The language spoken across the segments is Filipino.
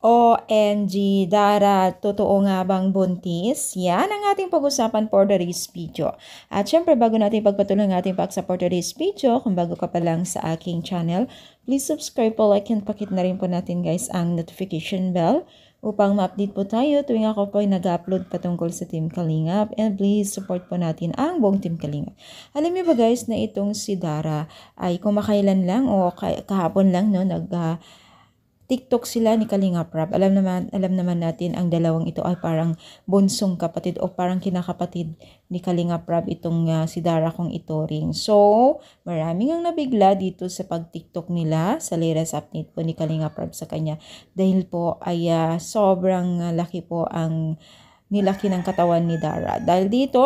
OMG, Dara, totoo nga bang buntis? Yan ang ating pag-usapan for today's video. At syempre, bago natin pagpatuloy ang ating pag-support today's video, kung bago ka pa lang sa aking channel, please subscribe po, like, and pakit na rin po natin guys ang notification bell upang ma-update po tayo tuwing ako po ay nag-upload patungkol sa Team Kalingap. And please support po natin ang buong Team Kalingap. Alam niyo ba guys na itong si Dara ay kumakailan lang o kahapon lang no, TikTok sila ni Kalingap Rab. Alam naman natin ang dalawang ito ay parang bunsong kapatid o parang kinakapatid ni Kalingap Rab itong si Dara kong ituring. So, maraming ang nabigla dito sa pag-TikTok nila sa latest update po ni Kalingap Rab sa kanya. Dahil po ay sobrang laki po ang nilaki ng katawan ni Dara. Dahil dito,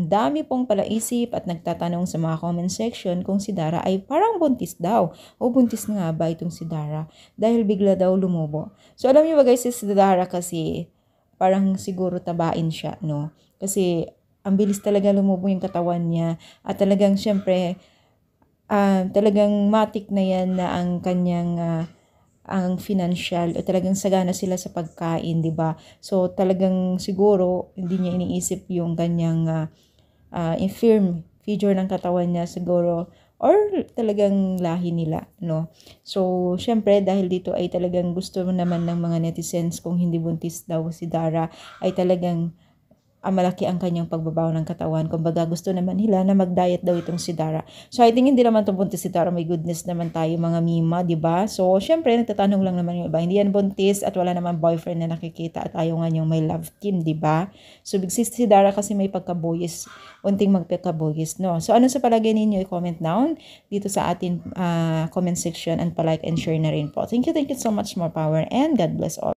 dami pong palaisip at nagtatanong sa mga comment section kung si Dara ay parang buntis daw. O buntis na nga ba itong si Dara? Dahil bigla daw lumubo. So alam niyo ba guys, si Dara kasi parang siguro tabain siya, no? Kasi ang bilis talaga lumubo yung katawan niya. At talagang syempre, talagang matik na yan na ang kanyang ang financial o talagang sagana sila sa pagkain, 'di ba? So talagang siguro hindi niya iniisip yung kanyang infirm figure ng katawan niya siguro or talagang lahi nila, no? So syempre dahil dito ay talagang gusto naman ng mga netizens kung hindi buntis daw si Dara ay talagang malaki ang kanyang pagbabaw ng katawan. Kumbaga gusto naman nila na mag-diet daw itong si Dara. So I think hindi naman itong buntis si Dara. May goodness naman tayo mga mima, di ba? So syempre nagtatanong lang naman yung iba. Hindi yan buntis at wala naman boyfriend na nakikita at ayaw nga niyang may love team, di ba? So bigsis si Dara kasi may pagkabuyis. Unting magpagkabuyis, no? So ano sa palagay ninyo? I-comment down dito sa atin comment section and pa-like and share na rin po. Thank you so much. More power and God bless all.